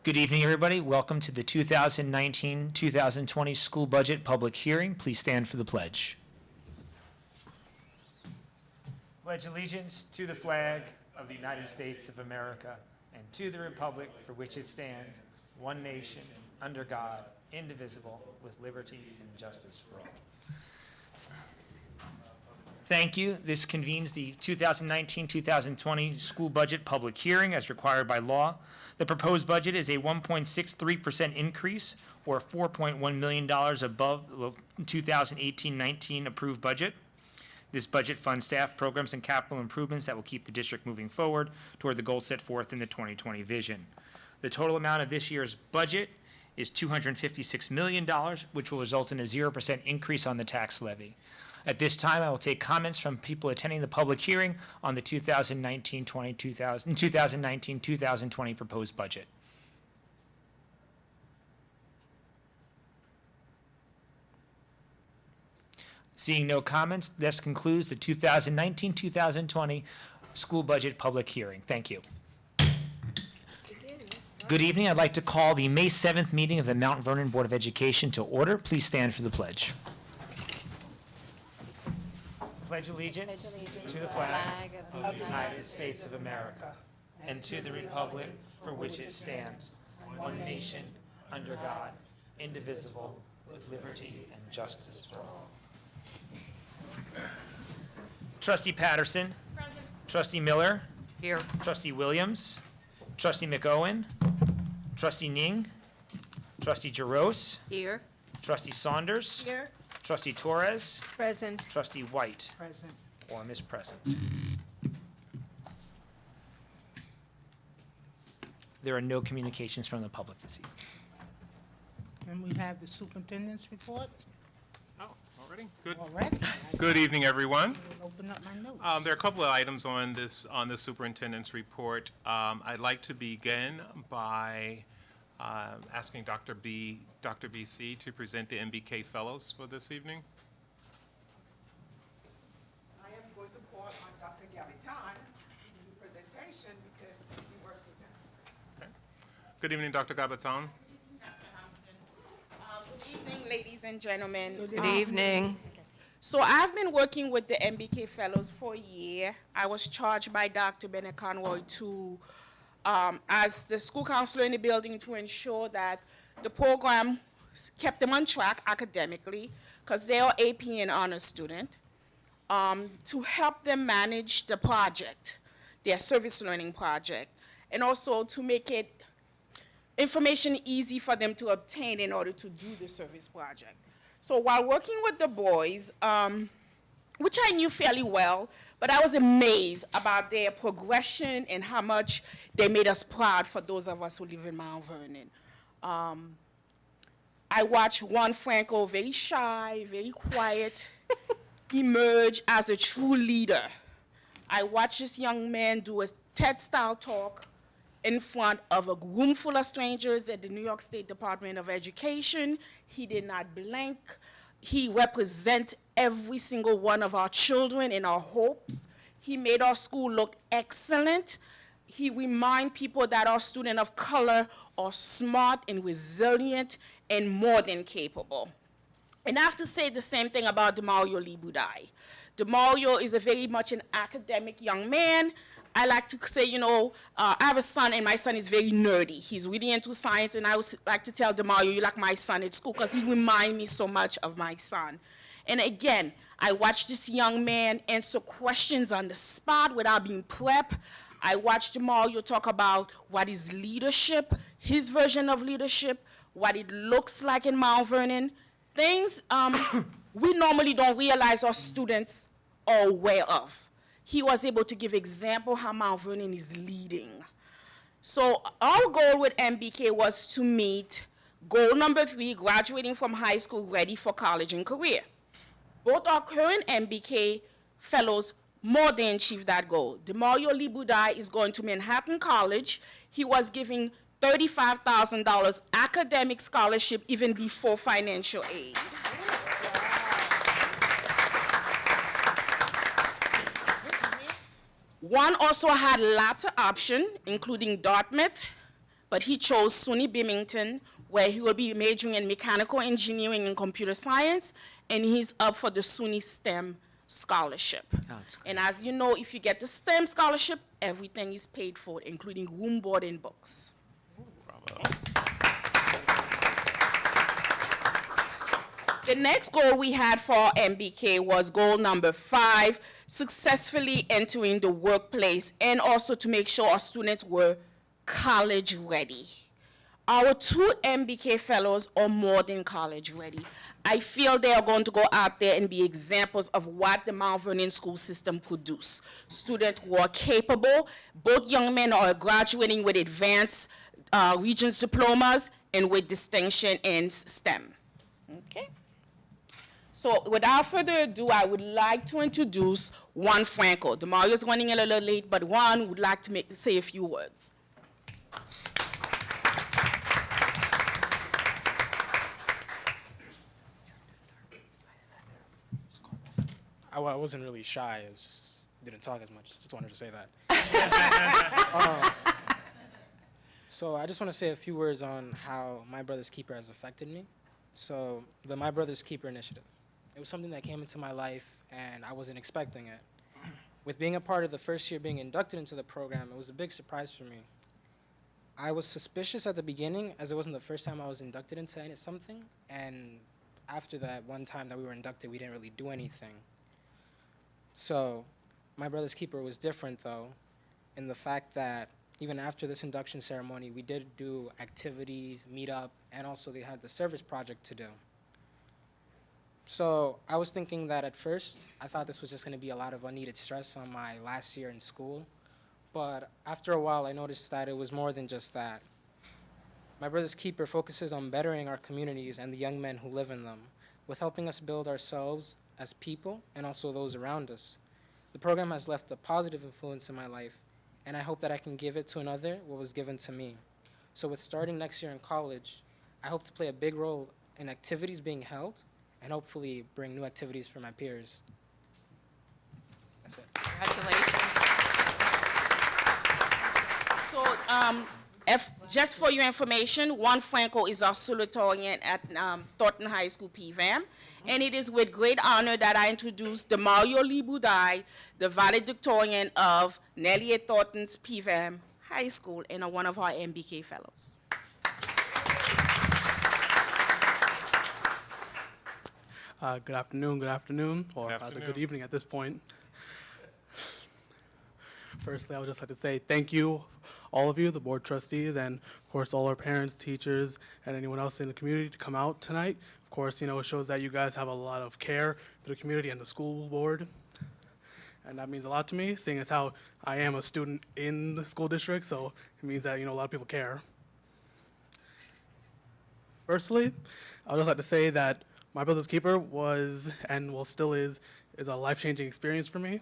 Good evening, everybody. Welcome to the 2019-2020 school budget public hearing. Please stand for the pledge. Pledge allegiance to the flag of the United States of America and to the republic for which it stands, one nation, under God, indivisible, with liberty and justice for all. Thank you. This convenes the 2019-2020 school budget public hearing as required by law. The proposed budget is a 1.63% increase, or $4.1 million above the 2018-19 approved budget. This budget funds staff, programs, and capital improvements that will keep the district moving forward toward the goals set forth in the 2020 vision. The total amount of this year's budget is $256 million, which will result in a 0% increase on the tax levy. At this time, I will take comments from people attending the public hearing on the 2019-2020 proposed budget. Seeing no comments, this concludes the 2019-2020 school budget public hearing. Thank you. Good evening. I'd like to call the May 7th meeting of the Mount Vernon Board of Education to order. Please stand for the pledge. Pledge allegiance to the flag of the United States of America and to the republic for which it stands, one nation, under God, indivisible, with liberty and justice for all. Trustee Patterson. Present. Trustee Miller. Here. Trustee Williams. Trustee McOwen. Trustee Ning. Trustee Jaros. Here. Trustee Saunders. Here. Trustee Torres. Present. Trustee White. Present. Or Ms. Present. There are no communications from the public this evening. And we have the superintendent's report Oh, already? Good. already. Good evening, everyone. Open up my notes. There are a couple of items on the superintendent's report. I'd like to begin by asking Dr. BC to present the MBK Fellows for this evening. I am going to call on Dr. Gavitan to do the presentation because he works with him. Okay. Good evening, Dr. Gavitan. Good evening, ladies and gentlemen. Good evening. So I've been working with the MBK Fellows for a year. I was charged by Dr. Bennett Conroy to, as the school counselor in the building, to ensure that the program kept them on track academically, because they are AP and honor student, to help them manage the project, their service learning project, and also to make it information easy for them to obtain in order to do the service project. So while working with the boys, which I knew fairly well, but I was amazed about their progression and how much they made us proud for those of us who live in Mount Vernon. I watched Juan Franco, very shy, very quiet, emerge as a true leader. I watched this young man do a TED-style talk in front of a room full of strangers at the New York State Department of Education. He did not blink. He represents every single one of our children and our hopes. He made our school look excellent. He reminded people that our students of color are smart and resilient and more than capable. And I have to say the same thing about Demario Libudai. Demario is a very much an academic young man. I like to say, you know, I have a son, and my son is very nerdy. He's really into science, and I always like to tell Demario, you're like my son at school, because he reminds me so much of my son. And again, I watched this young man answer questions on the spot without being prepped. I watched Demario talk about what is leadership, his version of leadership, what it looks like in Mount Vernon, things we normally don't realize our students are aware of. He was able to give example how Mount Vernon is leading. So our goal with MBK was to meet goal number 3, graduating from high school ready for college and career. Both our current MBK fellows more than achieved that goal. Demario Libudai is going to Manhattan College. He was giving $35,000 academic scholarship even before financial aid. One also had lots of options, including Dartmouth, but he chose SUNY Bimington, where he will be majoring in mechanical engineering and computer science, and he's up for the SUNY STEM scholarship. that's And as you know, if you get the STEM scholarship, everything is paid for, including room, board, and books. Bravo. The next goal we had for MBK was goal number 5, successfully entering the workplace and also to make sure our students were college ready. Our 2 MBK fellows are more than college ready. I feel they are going to go out there and be examples of what the Mount Vernon school system produce. Students who are capable. Both young men are graduating with advanced Regents diplomas and with distinction in STEM. Okay? So without further ado, I would like to introduce Juan Franco. Demario is running a little late, but Juan would like to say a few words. I wasn't really shy. I didn't talk as much. Just wanted to say that. So I just want to say a few words on how My Brother's Keeper has affected me. So the My Brother's Keeper initiative. It was something that came into my life, and I wasn't expecting it. With being a part of the first year being inducted into the program, it was a big surprise for me. I was suspicious at the beginning, as it wasn't the first time I was inducted into something, and after that one time that we were inducted, we didn't really do anything. So My Brother's Keeper was different, though, in the fact that even after this induction ceremony, we did do activities, meet up, and also they had the service project to do. So I was thinking that at first, I thought this was just going to be a lot of unneeded stress on my last year in school. But after a while, I noticed that it was more than just that. My Brother's Keeper focuses on bettering our communities and the young men who live in them, with helping us build ourselves as people and also those around us. The program has left a positive influence in my life, and I hope that I can give it to another what was given to me. So with starting next year in college, I hope to play a big role in activities being held and hopefully bring new activities for my peers. That's it. Congratulations. So just for your information, Juan Franco is our salutatorian at Thornton High School PVAM. And it is with great honor that I introduce Demario Libudai, the valedictorian of Nellie Thornton's PVAM High School and one of our MBK fellows. Good afternoon, or Good rather afternoon. good evening at this point. Firstly, I would just like to say thank you, all of you, the board trustees, and of course all our parents, teachers, and anyone else in the community to come out tonight. Of course, it shows that you guys have a lot of care for the community and the school board. And that means a lot to me, seeing as how I am a student in the school district, so it means that, a lot of people care. Firstly, I would just like to say that My Brother's Keeper was, and well still is a life-changing experience for me.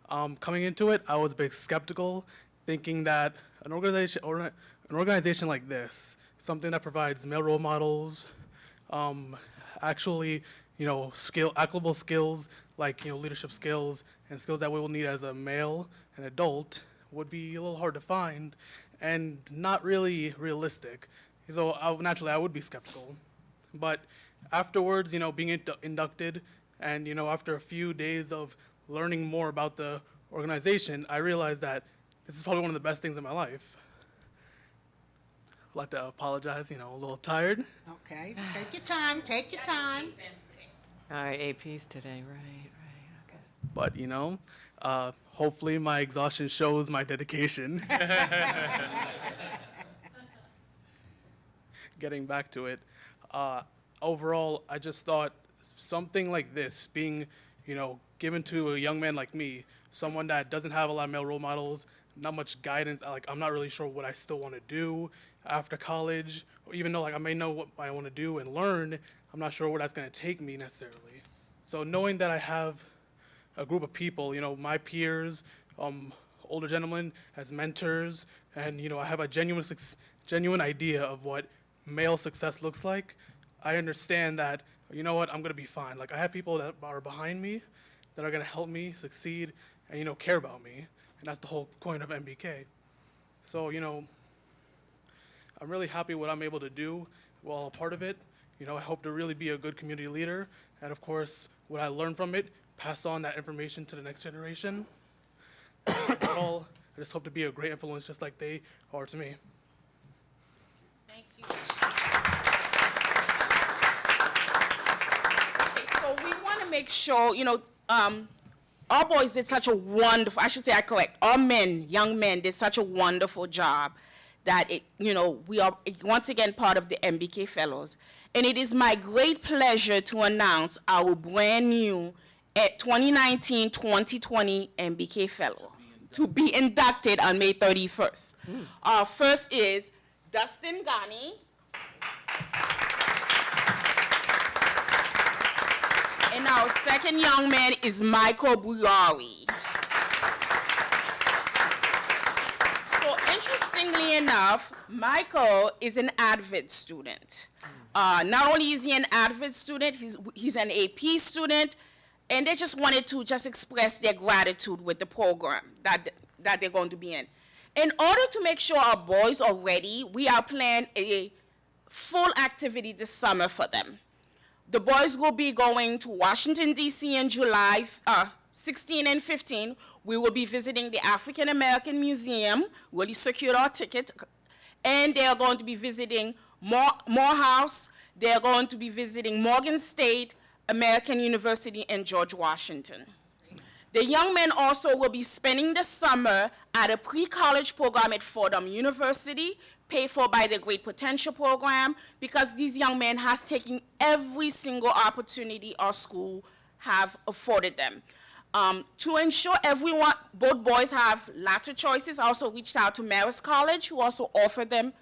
Coming into it, I was a bit skeptical, thinking that an organization like this, something that provides male role models, actually, applicable skills like, leadership skills and skills that we will need as a male and adult would be a little hard to find and not really realistic. So naturally, I would be skeptical. But afterwards, being inducted and, after a few days of learning more about the organization, I realized that this is probably one of the best things in my life. I'd like to apologize, a little tired. Okay, take your time, take your time. All right, APs today, right, okay. But, hopefully my exhaustion shows my dedication. Getting back to it, overall, I just thought something like this being, given to a young man like me, someone that doesn't have a lot of male role models, not much guidance, I'm not really sure what I still want to do after college, or even though I may know what I want to do and learn, I'm not sure where that's going to take me necessarily. So knowing that I have a group of people, my peers, older gentlemen as mentors, and I have a genuine idea of what male success looks like, I understand that, I'm going to be fine. I have people that are behind me that are going to help me succeed and, care about me. And that's the whole point of MBK. So, I'm really happy what I'm able to do while a part of it. I hope to really be a good community leader, and of course, what I learn from it, pass on that information to the next generation. Overall, I just hope to be a great influence just like they are to me. Thank you. Okay, so we want to make sure, our boys did such a wonderful, I should say I correct, our men, young men, did such a wonderful job that, we are once again part of the MBK Fellows. And it is my great pleasure to announce our brand new 2019-2020 MBK Fellow to be inducted on May 31st. Our first is Dustin Ghani. And our second young man is Michael Bihari. So interestingly enough, Michael is an ADVID student. Not only is he an ADVID student, he's an AP student, and they just wanted to just express their gratitude with the program that they're going to be in. In order to make sure our boys are ready, we are planning a full activity this summer for them. The boys will be going to Washington, D.C. in July 16 and 15. We will be visiting the African American Museum, really secured our ticket, and they are going to be visiting Morehouse. They are going to be visiting Morgan State, American University, and George Washington. The young men also will be spending the summer at a pre-college program at Fordham University, paid for by the Great Potential Program, because these young men has taken every single opportunity our school have afforded them. To ensure both boys have lots of choices, I also reached out to Marist College, who also offered them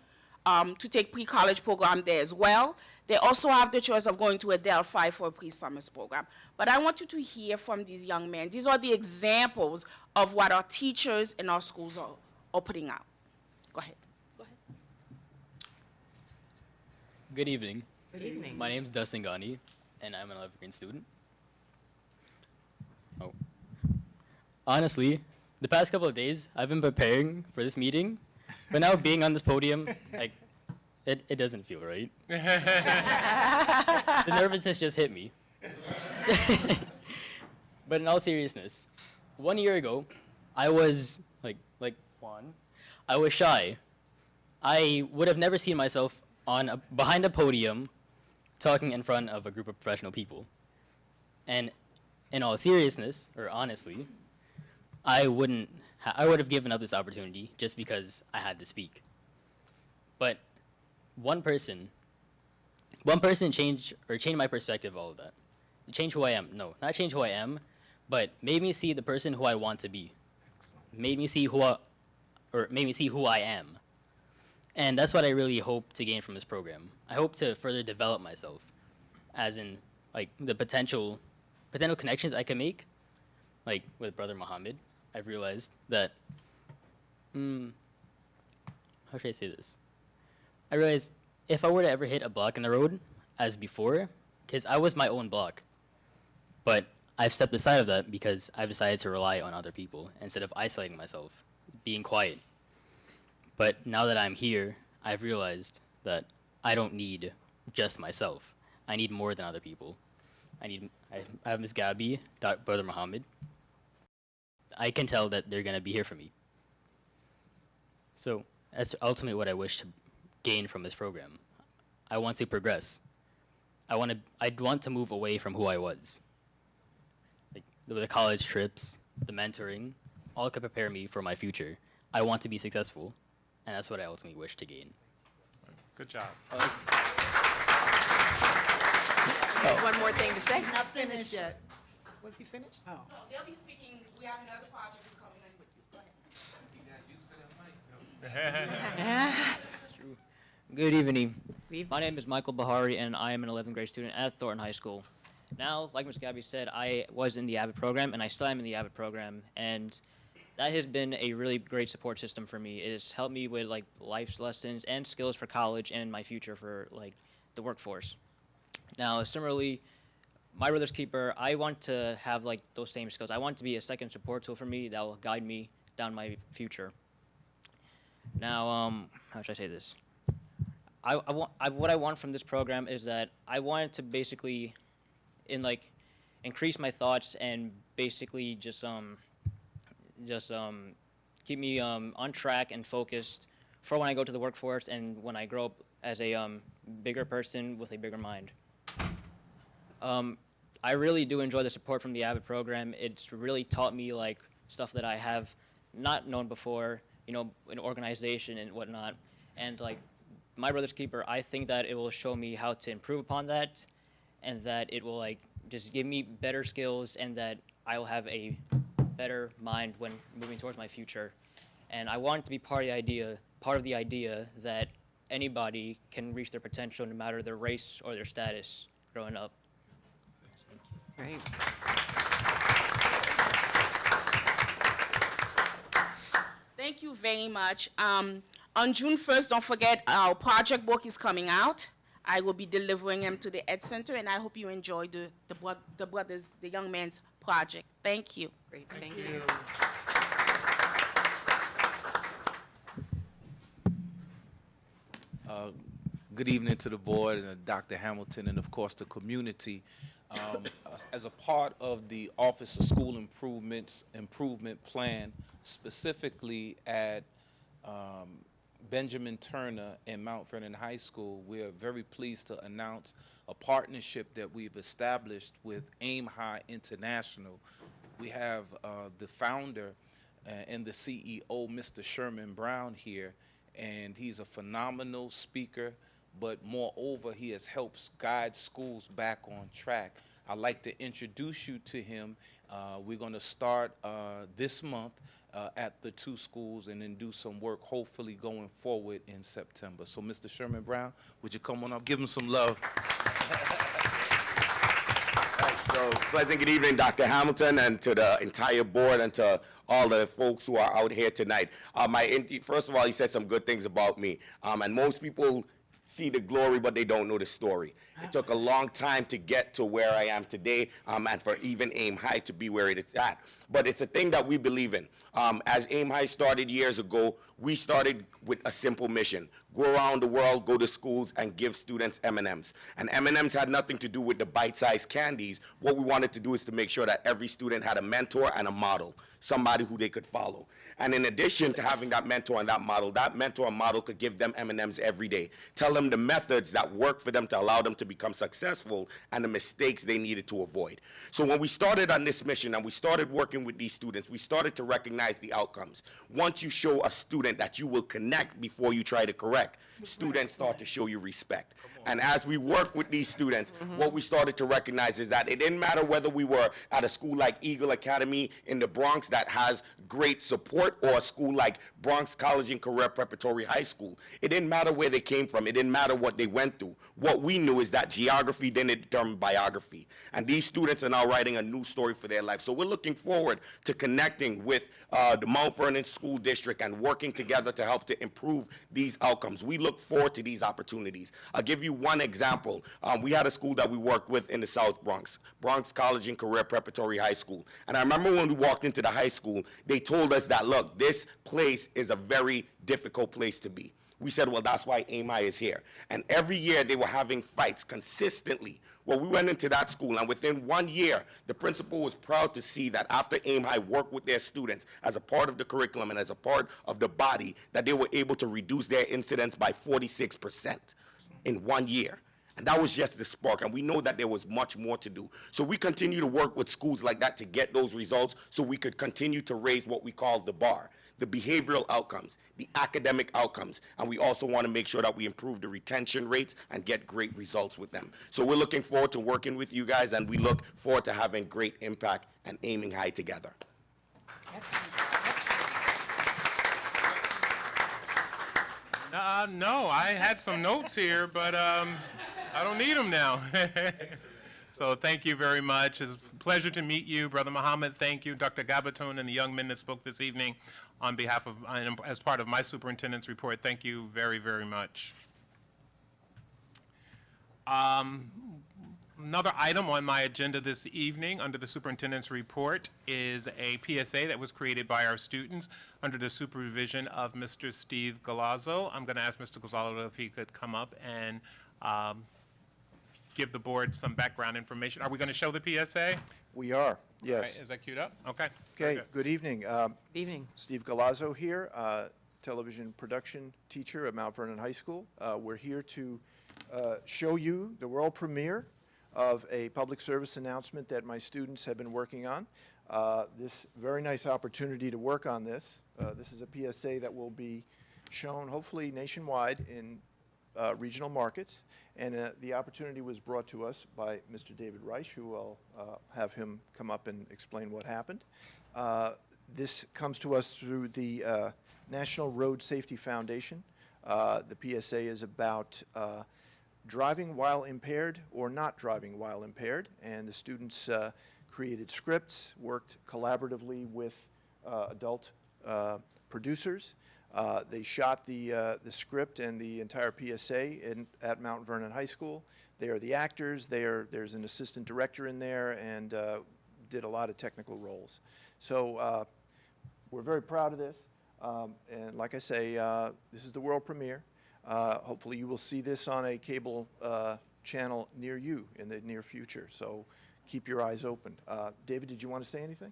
to take pre-college program there as well. They also have the choice of going to Adelphi for a pre-summers program. But I want you to hear from these young men. These are the examples of what our teachers in our schools are putting out. Go ahead. Good evening. Good evening. My name is Dustin Ghani, and I'm an 11th grade student. Honestly, the past couple of days, I've been preparing for this meeting, but now being on this podium, it doesn't feel right. The nervousness just hit me. But in all seriousness, 1 year ago, I was like Juan, I was shy. I would have never seen myself behind a podium talking in front of a group of professional people. And in all seriousness, or honestly, I would have given up this opportunity just because I had to speak. But one person changed my perspective of all of that. Change who I am. No, not change who I am, but made me see the person who I want to be. Made me see who I am. And that's what I really hope to gain from this program. I hope to further develop myself, as in the potential connections I can make, with Brother Muhammad. I've realized that, how should I say this? I realized if I were to ever hit a block in the road, as before, because I was my own block, but I've stepped aside of that because I've decided to rely on other people instead of isolating myself, being quiet. But now that I'm here, I've realized that I don't need just myself. I need more than other people. I have Ms. Gabby, Brother Muhammad. I can tell that they're going to be here for me. So that's ultimately what I wish to gain from this program. I want to progress. I'd want to move away from who I was. The college trips, the mentoring, all could prepare me for my future. I want to be successful, and that's what I ultimately wish to gain. Good job. There's one more thing to say. Not finished yet. Was he finished? Oh, No, they'll be speaking. We have another project coming in with you. Go ahead. Good evening. Good My name is Michael Bihari, and I am an 11th grade student at Thornton High School. Now, like Ms. Gabby said, I was in the AVID program, and I still am in the AVID program, and that has been a really great support system for me. It has helped me with life lessons and skills for college and my future for the workforce. Now, similarly, my brother's keeper, I want to have those same skills. I want to be a second support tool for me that will guide me down my future. Now, how should I say this? what I want from this program is that I want it to basically, increase my thoughts and basically just keep me on track and focused for when I go to the workforce and when I grow up as a bigger person with a bigger mind. I really do enjoy the support from the Avid program. It's really taught me like stuff that I have not known before, you know, in organization and whatnot. And like my brother's keeper, I think that it will show me how to improve upon that, and that it will like just give me better skills, and that I will have a better mind when moving towards my future. And I want it to be part of the idea that anybody can reach their potential no matter their race or their status growing up. Great. Thank you very much. On June 1st, don't forget, our project book is coming out. I will be delivering them to the Ed Center, and I hope you enjoy the young man's project. Thank you. Great, thank you. Good evening to the board, Dr. Hamilton, and of course the community. As a part of the Office of School Improvement Plan, specifically at Benjamin Turner and Mount Vernon High School, we are very pleased to announce a partnership that we've established with Aim High International. We have the founder and the CEO, Mr. Sherman Brown, here, and he's a phenomenal speaker, but moreover, he has helped guide schools back on track. I'd like to introduce you to him. We're going to start this month at the two schools and then do some work, hopefully going forward in September. So, Mr. Sherman Brown, would you come on up? Give him some love. So, pleasant good evening, Dr. Hamilton, and to the entire board, and to all the folks who are out here tonight. First of all, he said some good things about me, and most people see the glory, but they don't know the story. It took a long time to get to where I am today, and for even Aim High to be where it is at. But it's a thing that we believe in. As Aim High started years ago, we started with a simple mission: go around the world, go to schools, and give students M&Ms. And M&Ms had nothing to do with the bite-sized candies. What we wanted to do is to make sure that every student had a mentor and a model, somebody who they could follow. And in addition to having that mentor and model could give them M&Ms every day, tell them the methods that work for them to allow them to become successful and the mistakes they needed to avoid. So when we started on this mission and we started working with these students, we started to recognize the outcomes. Once you show a student that you will connect before you try to correct, students start to show you respect. And as we work with these students, what we started to recognize is that it didn't matter whether we were at a school like Eagle Academy in the Bronx that has great support, or a school like Bronx College and Career Preparatory High School. It didn't matter where they came from. It didn't matter what they went through. What we knew is that geography didn't determine biography. And these students are now writing a new story for their life. So we're looking forward to connecting with the Mount Vernon School District and working together to help to improve these outcomes. We look forward to these opportunities. I'll give you one example. We had a school that we worked with in the South Bronx, Bronx College and Career Preparatory High School. And I remember when we walked into the high school, they told us that, look, this place is a very difficult place to be. We said, well, that's why Aim High is here. And every year they were having fights consistently. Well, we went into that school, and within 1 year, the principal was proud to see that after Aim High worked with their students as a part of the curriculum and as a part of the body, that they were able to reduce their incidents by 46% in 1 year. And that was just the spark, and we know that there was much more to do. So we continue to work with schools like that to get those results so we could continue to raise what we call the bar, the behavioral outcomes, the academic outcomes, and we also want to make sure that we improve the retention rates and get great results with them. So we're looking forward to working with you guys, and we look forward to having great impact and aiming high together. No, I had some notes here, but I don't need them now. So thank you very much. It's a pleasure to meet you, Brother Muhammad. Thank you, Dr. Gabatone, and the young men that spoke this evening on behalf of, as part of my superintendent's report. Thank you very, very much. Another item on my agenda this evening under the superintendent's report is a PSA that was created by our students under the supervision of Mr. Steve Galazzo. I'm going to ask Mr. Galazzo if he could come up and give the board some background information. Are we going to show the PSA? We are, Right, yes. is that queued up? Okay. very Okay, good. good evening. Evening. Steve Galazzo here, television production teacher at Mount Vernon High School. We're here to show you the world premiere of a public service announcement that my students have been working on. This very nice opportunity to work on this. This is a PSA that will be shown hopefully nationwide in regional markets. And the opportunity was brought to us by Mr. David Reich, who I'll have him come up and explain what happened. This comes to us through the National Road Safety Foundation. The PSA is about driving while impaired or not driving while impaired, and the students created scripts, worked collaboratively with adult producers. They shot the script and the entire PSA at Mount Vernon High School. They are the actors. There's an assistant director in there, and did a lot of technical roles. So we're very proud of this. And like I say, this is the world premiere. Hopefully you will see this on a cable channel near you in the near future. So keep your eyes open. David, did you want to say anything?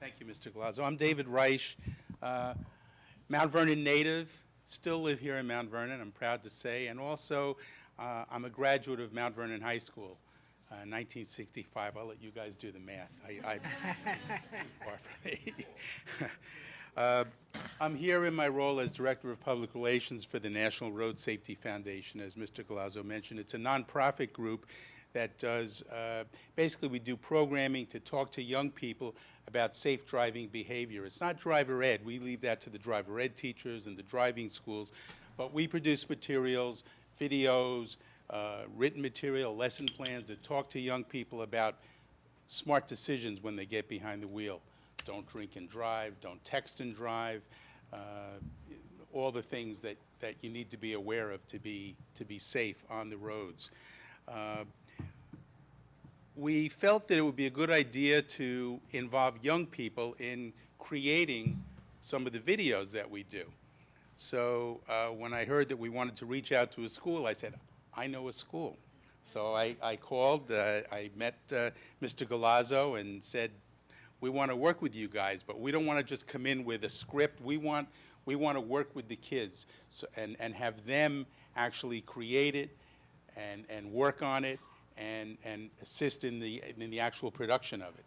Thank you, Mr. Galazzo. I'm David Reich, Mount Vernon native, still live here in Mount Vernon, I'm proud to say, and also I'm a graduate of Mount Vernon High School, 1965. I'll let you guys do the math. I'm too far from me. I'm here in my role as Director of Public Relations for the National Road Safety Foundation. As Mr. Galazzo mentioned, it's a nonprofit group that does, basically we do programming to talk to young people about safe driving behavior. It's not driver ed. We leave that to the driver ed teachers and the driving schools, but we produce materials, videos, written material, lesson plans that talk to young people about smart decisions when they get behind the wheel. Don't drink and drive, don't text and drive, all the things that you need to be aware of to be safe on the roads. We felt that it would be a good idea to involve young people in creating some of the videos that we do. So when I heard that we wanted to reach out to a school, I said, I know a school. So I called, I met Mr. Galazzo and said, we want to work with you guys, but we don't want to just come in with a script. We want to work with the kids and have them actually create it and work on it and assist in the actual production of it.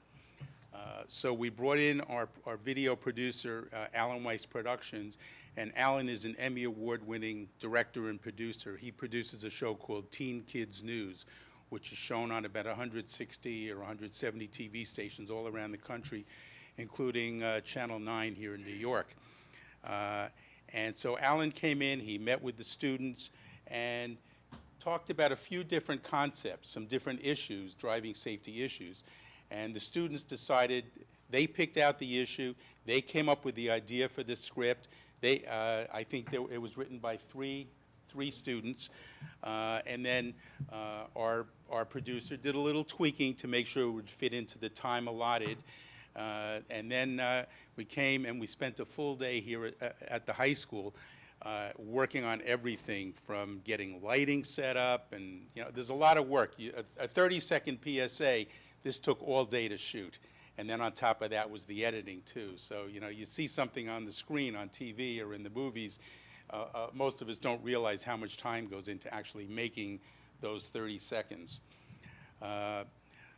So we brought in our video producer, Alan Weiss Productions, and Alan is an Emmy Award-winning director and producer. He produces a show called Teen Kids News, which is shown on about 160 or 170 TV stations all around the country, including Channel 9 here in New York. And so Alan came in, he met with the students, and talked about a few different concepts, some different issues, driving safety issues. And the students decided, they picked out the issue, they came up with the idea for the script. I think it was written by three students. And then our producer did a little tweaking to make sure it would fit into the time allotted. And then we came and we spent a full day here at the high school working on everything from getting lighting set up, and there's a lot of work. A 30-second PSA, this took all day to shoot. And then on top of that was the editing too. So you see something on the screen on TV or in the movies, most of us don't realize how much time goes into actually making those 30 seconds.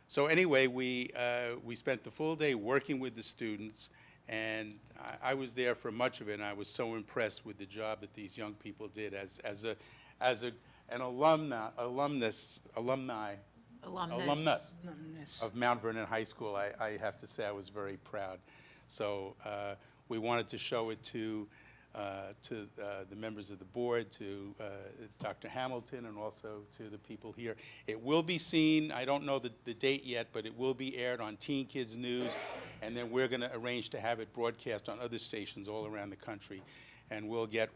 So anyway, we spent the full day working with the students, and I was there for much of it, and I was so impressed with the job that these young people did as an alumnus of Mount Vernon High School. I have to say I was very proud. So we wanted to show it to the members of the board, to Dr. Hamilton, and also to the people here. It will be seen, I don't know the date yet, but it will be aired on Teen Kids News, and then we're going to arrange to have it broadcast on other stations all around the country. and we'll get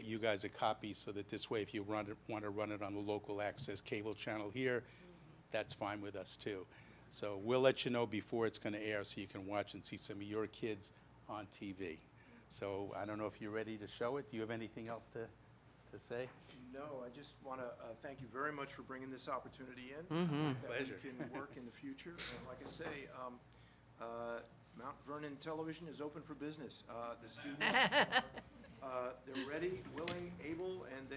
you guys a copy so that this way, if you want to run it on the local access cable channel here, that's fine with us too. So we'll let you know before it's going to air so you can watch and see some of your kids on TV. So I don't know if you're ready to show it. Do you have anything else to say? No, I just want to thank you very much for bringing this opportunity in. That Pleasure. we can work in the future. And like I say, Mount Vernon Television is open for business. The students, they're ready, willing, able, and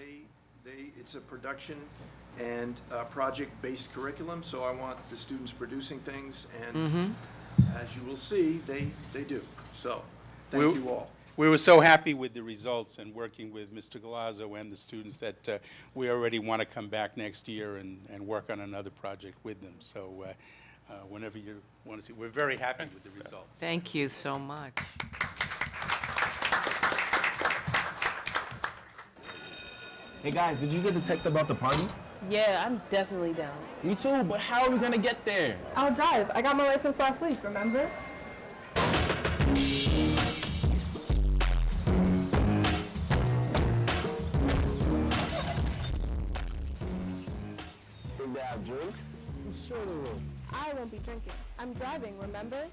it's a production and project-based curriculum, so I want the students producing things, and as you will see, they do. So, thank you all. We were so happy with the results and working with Mr. Galazzo and the students that we already want to come back next year and work on another project with them. So whenever you want to see, we're very happy with the results. Thank you so much. Hey guys, did you get the text about the party? Yeah, I'm definitely down. Me too, but how are we gonna get there? I'll drive. I got my license last week, remember? Think they have drinks? I'm sure they will. I won't be drinking. I'm driving, remember?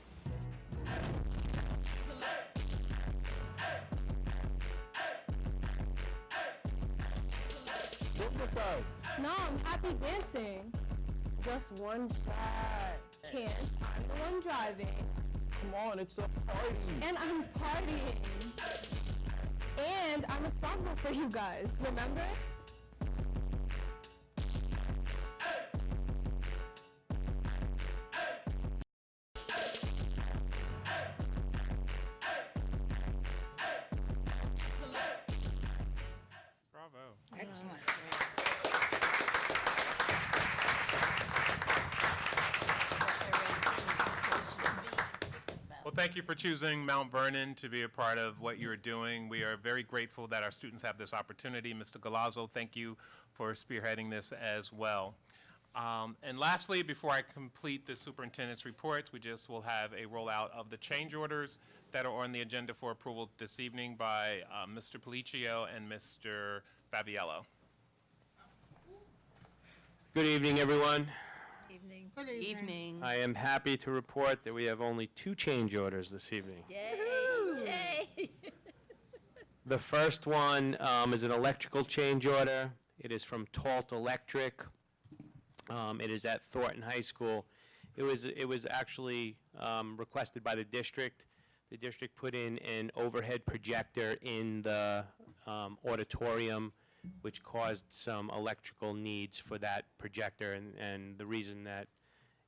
Look with us. No, I'm happy dancing. Just one shot. Can't. I'm the one driving. Come on, it's a party. And I'm partying. And I'm responsible for you guys, remember? Bravo. Excellent. Well, thank you for choosing Mount Vernon to be a part of what you're doing. We are very grateful that our students have this opportunity. Mr. Galazzo, thank you for spearheading this as well. And lastly, before I complete the superintendent's reports, we just will have a rollout of the change orders that are on the agenda for approval this evening by Mr. Policio and Mr. Faviello. Good evening, everyone. Good evening. Evening. I am happy to report that we have only 2 change orders this evening. Yay! The first one is an electrical change order. It is from Talt Electric. It is at Thornton High School. It was actually requested by the district. The district put in an overhead projector in the auditorium, which caused some electrical needs for that projector, and the reason that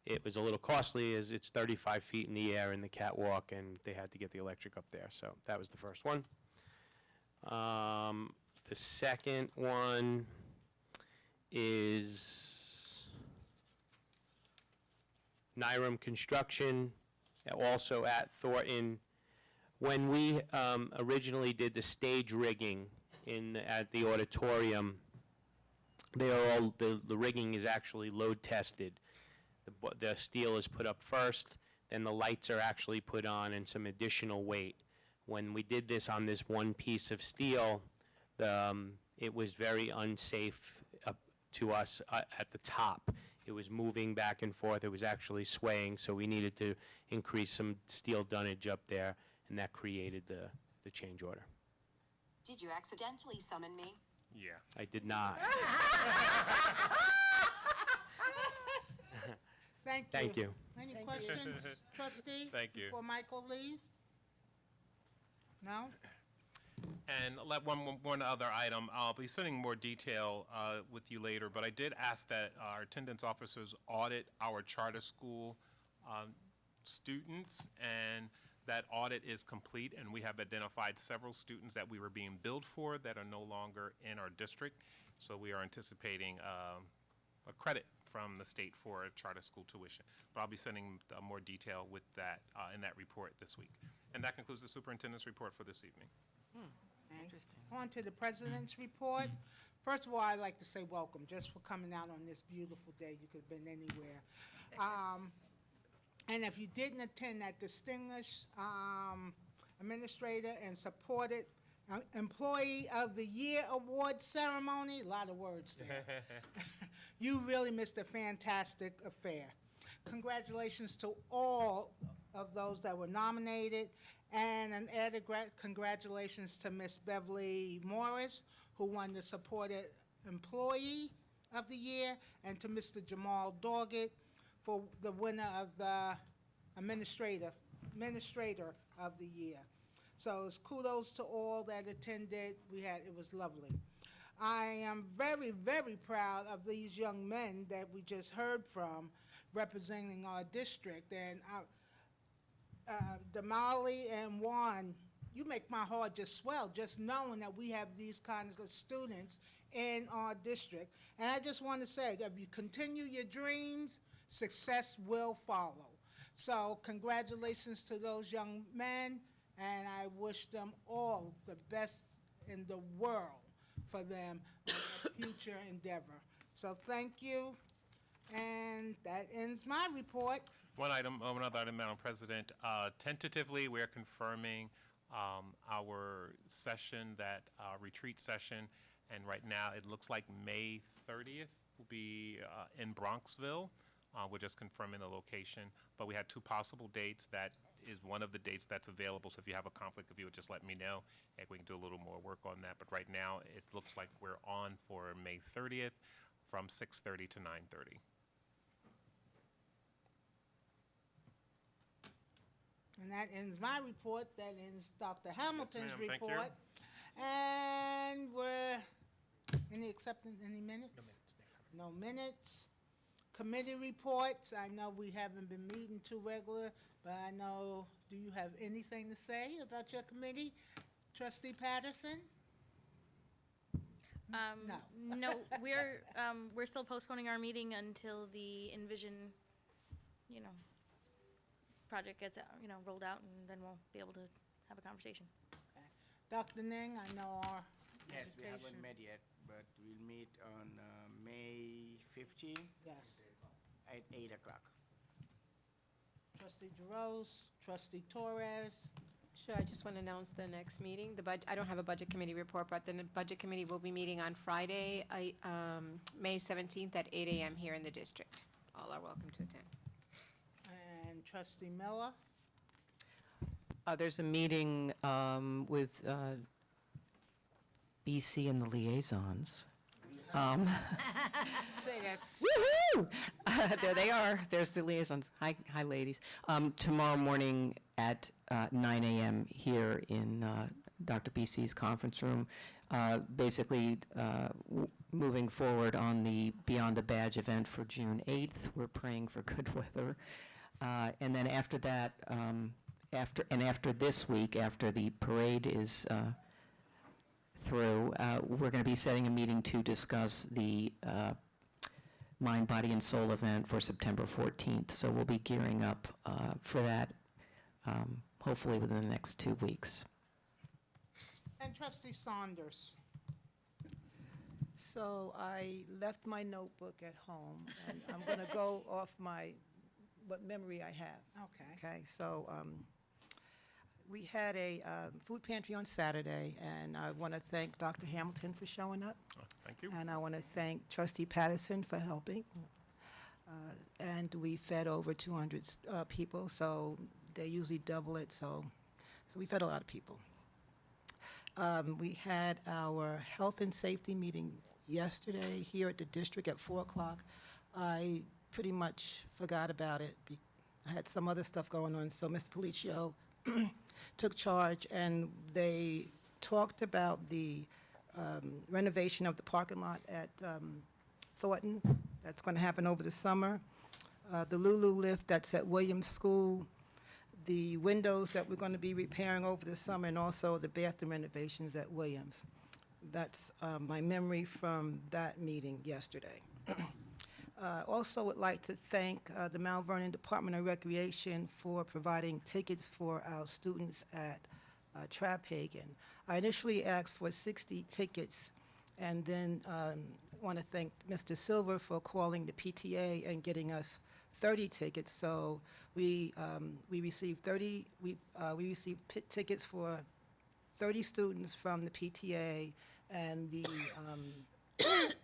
it was a little costly is it's 35 feet in the air in the catwalk, and they had to get the electric up there. So that was the first one. The second one is Nyram Construction, also at Thornton. When we originally did the stage rigging at the auditorium, they are all the rigging is actually load tested. The steel is put up first, then the lights are actually put on and some additional weight. When we did this on this one piece of steel, it was very unsafe to us at the top. It was moving back and forth. It was actually swaying, so we needed to increase some steel dunnage up there, and that created the change order. Did you accidentally summon me? Yeah. I did not. Thank you. Thank you. Any questions, trustee? Thank you. Before Michael leaves? No? And one other item, I'll be sending more detail with you later, but I did ask that our attendance officers audit our charter school students, and that audit is complete, and we have identified several students that we were being billed for that are no longer in our district. So we are anticipating a credit from the state for charter school tuition. But I'll be sending more detail with that in that report this week. And that concludes the superintendent's report for this evening. Interesting. On to the president's report. First of all, I'd like to say welcome, just for coming out on this beautiful day. You could have been anywhere. And if you didn't attend that distinguished administrator and supported Employee of the Year Award Ceremony. A lot of words there. You really missed a fantastic affair. Congratulations to all of those that were nominated, and an added congratulations to Miss Beverly Morris, who won the Supported Employee of the Year, and to Mr. Jamal Doggett for the winner of the Administrator of the Year. So it's kudos to all that attended. It was lovely. I am very, very proud of these young men that we just heard from representing our district. And Damali and Juan, you make my heart just swell just knowing that we have these kinds of students in our district. And I just want to say that if you continue your dreams, success will follow. So congratulations to those young men, and I wish them all the best in the world for them in their future endeavor. So thank you, and that ends my report. One other item, Madam President. Tentatively, we're confirming our session, that retreat session, and right now it looks like May 30th will be in Bronxville. We're just confirming the location, but we had two possible dates. That is one of the dates that's available, so if you have a conflict, if you would just let me know, and we can do a little more work on that. But right now, it looks like we're on for May 30th from 6:30 to 9:30. And that ends my report. That ends Dr. Hamilton's ma'am. Thank you. report. And we're, any minutes? No minutes. Committee reports. I know we haven't been meeting too regular, but I know, do you have anything to say about your committee? Trustee Patterson? No. No, we're still postponing our meeting until the Envision, project gets, rolled out, and then we'll be able to have a conversation. Okay. Dr. Ning, I know our Yes, we haven't education- met yet, but we'll meet on May 15 Yes. at 8 o'clock. Trustee DeRose, Trustee Torres. Sure, I just want to announce the next meeting. I don't have a budget committee report, but the budget committee will be meeting on Friday, May 17th at 8 a.m. here in the district. All are welcome to attend. And Trustee Miller. There's a meeting with BC and the liaisons. Say that. Woohoo! There they are. There's the liaisons. Hi, ladies. Tomorrow morning at 9 a.m. here in Dr. BC's conference room. Basically, moving forward on the Beyond the Badge event for June 8th. We're praying for good weather. And then after that, after this week, after the parade is through, we're going to be setting a meeting to discuss the Mind, Body, and Soul event for September 14th. So we'll be gearing up for that, hopefully within the next 2 weeks. And Trustee Saunders. So I left my notebook at home, and I'm going to go off what memory I have. Okay. Okay, so we had a food pantry on Saturday, and I want to thank Dr. Hamilton for showing up. Thank you. And I want to thank Trustee Patterson for helping. And we fed over 200 people, so they usually double it, so we fed a lot of people. We had our health and safety meeting yesterday here at the district at 4 o'clock. I pretty much forgot about it. I had some other stuff going on, so Mr. Policio took charge, and they talked about the renovation of the parking lot at Thornton. That's going to happen over the summer. The Lulu lift that's at Williams School, the windows that we're going to be repairing over the summer, and also the bathroom renovations at Williams. That's my memory from that meeting yesterday. Also would like to thank the Mount Vernon Department of Recreation for providing tickets for our students at Trapphagen. I initially asked for 60 tickets, and then want to thank Mr. Silver for calling the PTA and getting us 30 tickets. So we received tickets for 30 students from the PTA, and the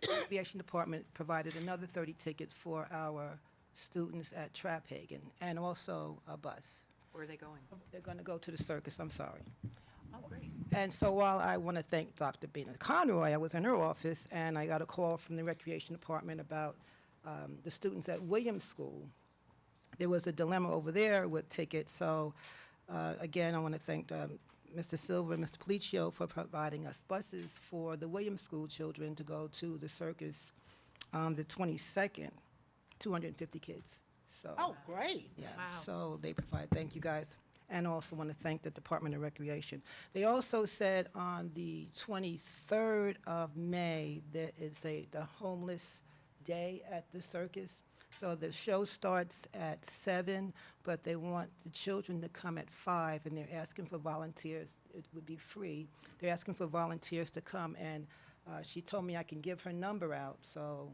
Recreation Department provided another 30 tickets for our students at Traphagen, and also a bus. Where are they going? They're going to go to the circus, I'm sorry. Oh, great. And so while I want to thank Dr. Bina Conroy, I was in her office, and I got a call from the Recreation Department about the students at Williams School. There was a dilemma over there with tickets, so again, I want to thank Mr. Silver and Mr. Policio for providing us buses for the Williams School children to go to the circus on the 22nd, 250 kids. So, Oh, great. yeah, Wow. so they provide, thank you guys. And also want to thank the Department of Recreation. They also said on the 23rd of May, there is the homeless day at the circus. So the show starts at 7, but they want the children to come at 5, and they're asking for volunteers. It would be free. They're asking for volunteers to come, and she told me I can give her number out, so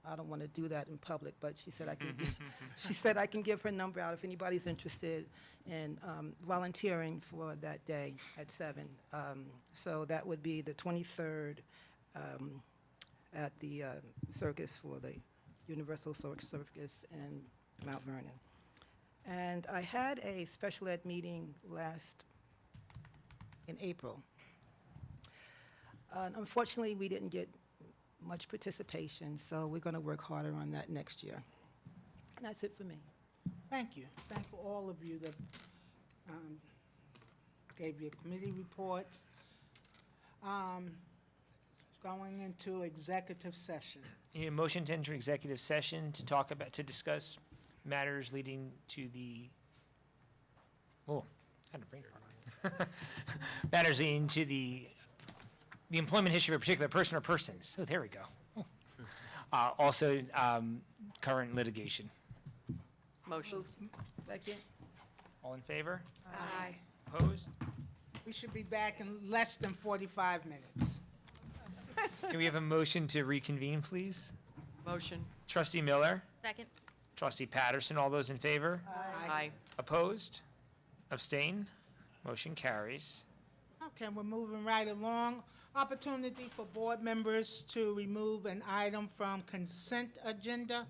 I don't want to do that in public, but she said I can. She said I can give her number out if anybody's interested in volunteering for that day at 7. So that would be the 23rd at the circus for the Universal Circus in Mount Vernon. And I had a special ed meeting in April. Unfortunately, we didn't get much participation, so we're going to work harder on that next year. And that's it for me. Thank you. Thank you all of you that gave your committee reports. Going into executive session. Need a motion to enter executive session to discuss matters leading to the, I had a brain fart. Matters leading to the employment history of a particular person or persons. Oh, there we go. Also, current litigation. Motion. Second? All in favor? Aye. Opposed? We should be back in less than 45 minutes. Can we have a motion to reconvene, please? Motion. Trustee Miller? Second. Trustee Patterson, all those in favor? Aye. Opposed? Abstain? Motion carries. Okay, we're moving right along. Opportunity for board members to remove an item from consent agenda.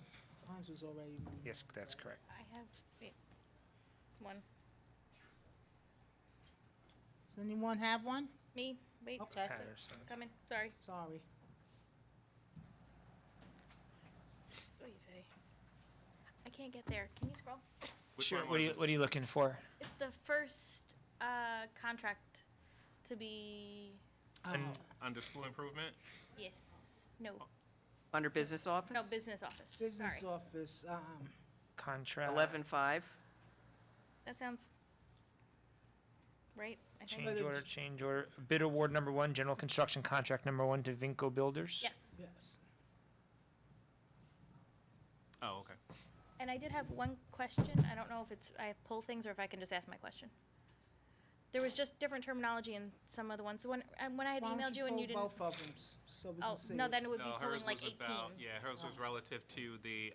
Mine was already removed. Yes, that's correct. I have, one. Does anyone have one? Me, wait. Okay. Patterson. Coming, sorry. Sorry. Oy vey. I can't get there. Can you scroll? Which Sure, one what was are you looking for? It's the first contract to be, Under school improvement? yes, no, Under business office? no, business office. Business Sorry. office, Contract. 11.5. That sounds right, I think. Change order. Bid award number 1, general construction contract number 1 to Vinco Builders. Yes. yes. Oh, okay. And I did have one question. I don't know if I pull things or if I can just ask my question. There was just different terminology in some of the ones. When I had Why don't emailed you and you pull didn't. both of them so we Oh, can see no, it? then it would be No, pulling hers like was 18. about, yeah, hers was relative to the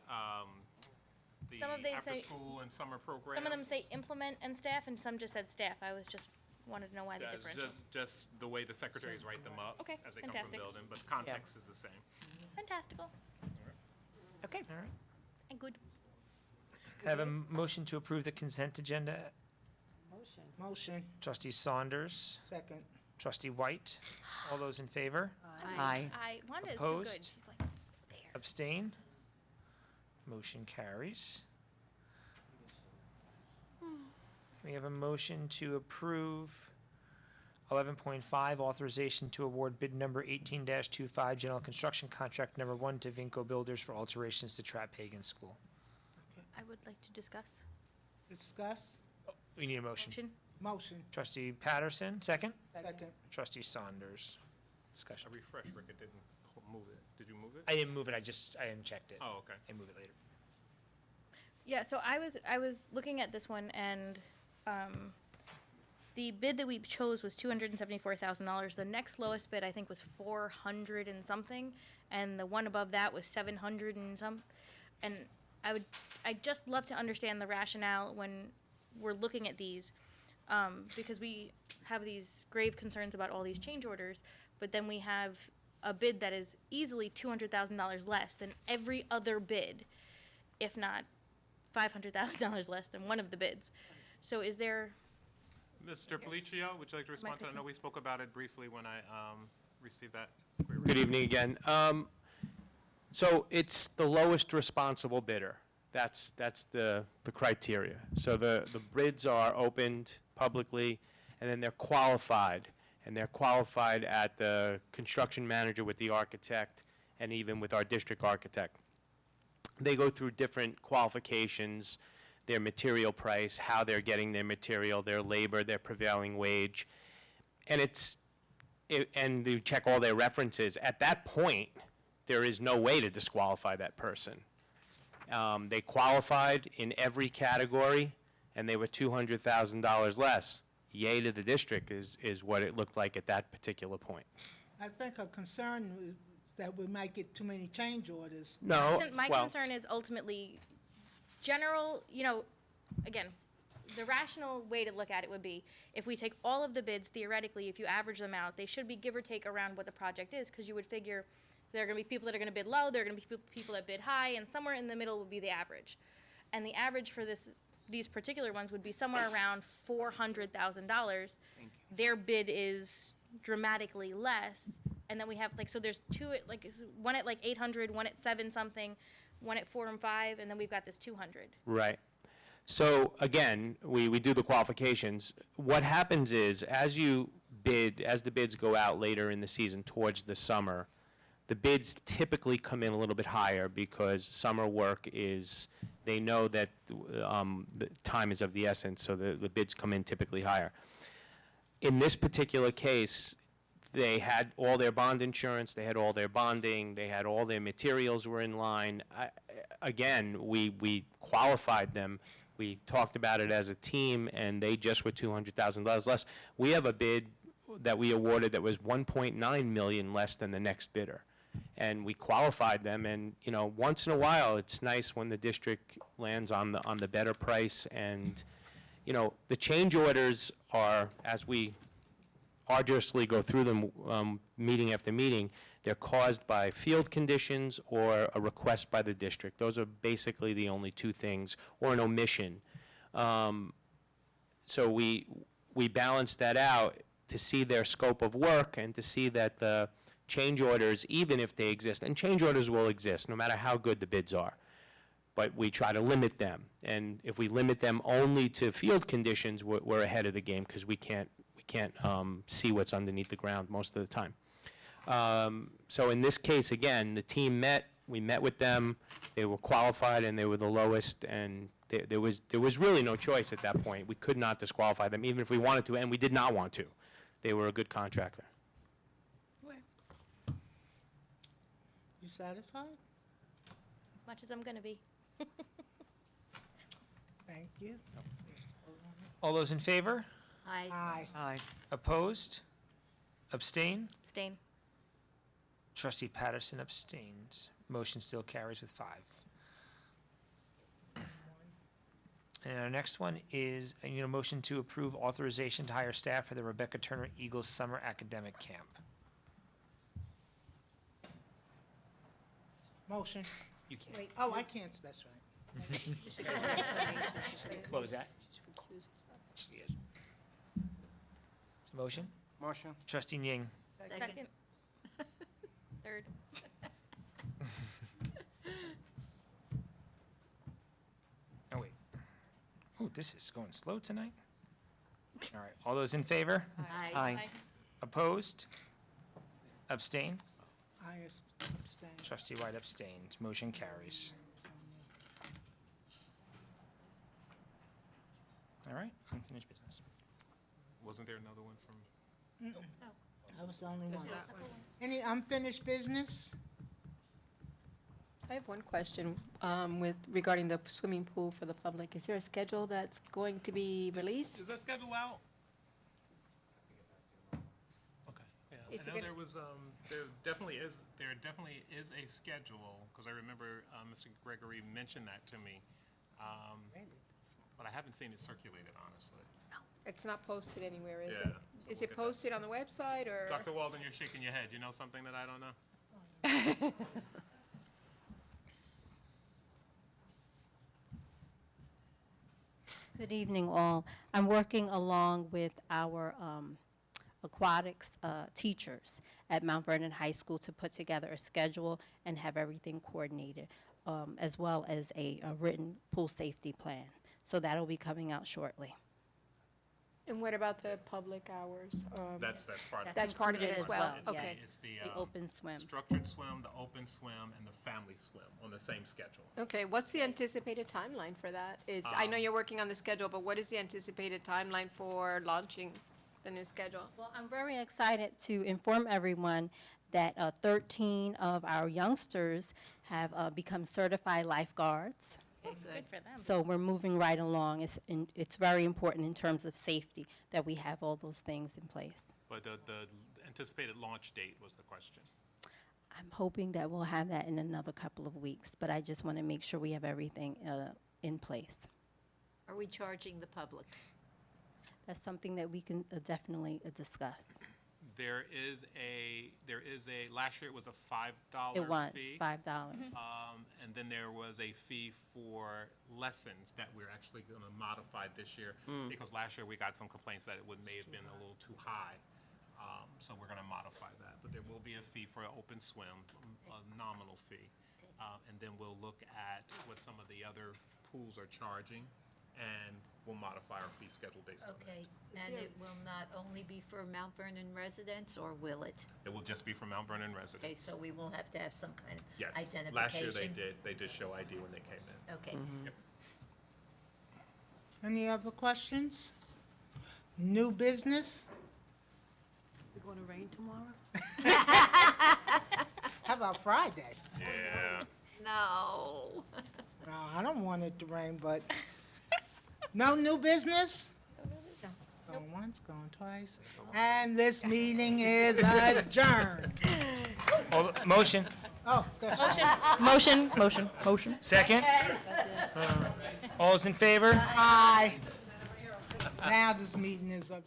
Some of they say- after-school and summer programs. Some of them say implement and staff, and some just said staff. I was just wanted to know why the Yeah, it's differential. just the way the secretaries write them up. Okay, as they come fantastic. from building, but the context is the same. Fantastical Okay. All right. and good. Have a motion to approve the consent agenda. Motion, Trustee Saunders, second. Trustee White, all those in favor? Aye. Wanda is too good. Opposed? She's like there. Abstain? Motion carries. We have a motion to approve 11.5, authorization to award bid number 18-25, general construction contract number 1 to Vinco Builders for alterations to Traphagen School. I would like to discuss. Discuss. We need a motion. Motion, Trustee Patterson, second. second. Trustee Saunders. Discussion. A refresh, Rick, it didn't move it. Did you move it? I didn't move it, I unchecked it. Oh, okay. I move it later. Yeah, so I was looking at this one, and the bid that we chose was $274,000. The next lowest bid I think was 400 and something, and the one above that was 700 and some. And I'd just love to understand the rationale when we're looking at these. because we have these grave concerns about all these change orders, but then we have a bid that is easily $200,000 less than every other bid, if not $500,000 less than one of the bids. So is there, Mr. Policio, would you like to respond to that? I know we spoke about it briefly when I received that. Good evening again. So it's the lowest responsible bidder. That's the criteria. So the bids are opened publicly, and then they're qualified. And they're qualified at the construction manager with the architect and even with our district architect. They go through different qualifications, their material price, how they're getting their material, their labor, their prevailing wage. And and they check all their references. At that point, there is no way to disqualify that person. They qualified in every category, and they were $200,000 less. Yay to the district is what it looked like at that particular point. I think a concern is that we might get too many change orders. No, my well, concern is ultimately general, again, the rational way to look at it would be if we take all of the bids, theoretically, if you average them out, they should be give or take around what the project is, because you would figure there are going to be people that are going to bid low, there are going to be people that bid high, and somewhere in the middle would be the average. And the average for these particular ones would be somewhere around $400,000. Their bid is dramatically less, and then we have so there's two one at 800, one at 7 something, one at 4 and 5, and then we've got this 200. right. So again, we do the qualifications. What happens is, as the bids go out later in the season towards the summer, the bids typically come in a little bit higher because summer work they know that the time is of the essence, so the bids come in typically higher. In this particular case, they had all their bond insurance, they had all their bonding, they had all their materials were in line. Again, we qualified them. We talked about it as a team, and they just were $200,000 less. We have a bid that we awarded that was $1.9 million less than the next bidder. And we qualified them, and once in a while, it's nice when the district lands on the better price. And the change orders are, as we arduously go through them meeting after meeting, they're caused by field conditions or a request by the district. Those are basically the only two things, or an omission. So we balance that out to see their scope of work and to see that the change orders, even if they exist, and change orders will exist no matter how good the bids are, but we try to limit them. And if we limit them only to field conditions, we're ahead of the game, because we can't see what's underneath the ground most of the time. So in this case, again, the team we met with them, they were qualified and they were the lowest, and there was really no choice at that point. We could not disqualify them, even if we wanted to, and we did not want to. They were a good contractor. You satisfied? As much as I'm going to be. Thank you. All those in favor? Aye. Aye. Opposed? Abstain? Abstain. Trustee Patterson abstains. Motion still carries with 5. And our next one is a motion to approve authorization to hire staff for the Rebecca Turner Eagles Summer Academic Camp. Motion. You can't. Oh, I can't, that's right. What was that? Yes. It's a motion? Motion. Trustee Nying. Second. Third. Oh, wait. Oh, this is going slow tonight. All right. All those in favor? Aye. Opposed? Abstain? I abstain. Trustee White abstains. Motion carries. All right. Unfinished business. Wasn't there another one from? I was the only one. Any unfinished business? I have one question regarding the swimming pool for the public. Is there a schedule that's going to be released? Is that schedule out? Okay, yeah. Is I it know gonna- there was, there definitely is a schedule, because I remember Mr. Gregory mentioned that to me. but I haven't seen it circulated, honestly. It's not posted anywhere, is Yeah, it? so Is we'll it get that. posted on the website or? Dr. Walden, you're shaking your head. You know something that I don't know? Good evening, all. I'm working along with our aquatics teachers at Mount Vernon High School to put together a schedule and have everything coordinated, as well as a written pool safety plan. So that'll be coming out shortly. And what about the public hours? That's part of it. That's part of it as well? It's Okay. It's the The open swim. structured swim, the open swim, and the family swim on the same schedule. Okay, what's the anticipated timeline for that? I know you're working on the schedule, but what is the anticipated timeline for launching the new schedule? Well, I'm very excited to inform everyone that 13 of our youngsters have become certified lifeguards. Good for them. So we're moving right along. It's very important in terms of safety that we have all those things in place. But the anticipated launch date was the question. I'm hoping that we'll have that in another couple of weeks, but I just want to make sure we have everything in place. Are we charging the public? That's something that we can definitely discuss. There is a, last year it was a $5 It was fee. $5. And then there was a fee for lessons that we're actually going to modify this year, because last year we got some complaints that it may have been a little too high. So we're going to modify that. But there will be a fee for an open swim, a nominal fee. And then we'll look at what some of the other pools are charging, and we'll modify our fee schedule based on that. Okay, and it will not only be for Mount Vernon residents, or will it? It will just be for Mount Vernon Okay, residents. so we will have to have some kind of Yes. identification? Last year they did show ID when they came in. Okay. Yep. Any other questions? New business? Is it going to rain tomorrow? How about Friday? Yeah. No. No, I don't want it to rain, but no new business? Going once, going twice. And this meeting is adjourned. Motion. Oh, Motion. Second? All those in favor? aye. Now this meeting is up.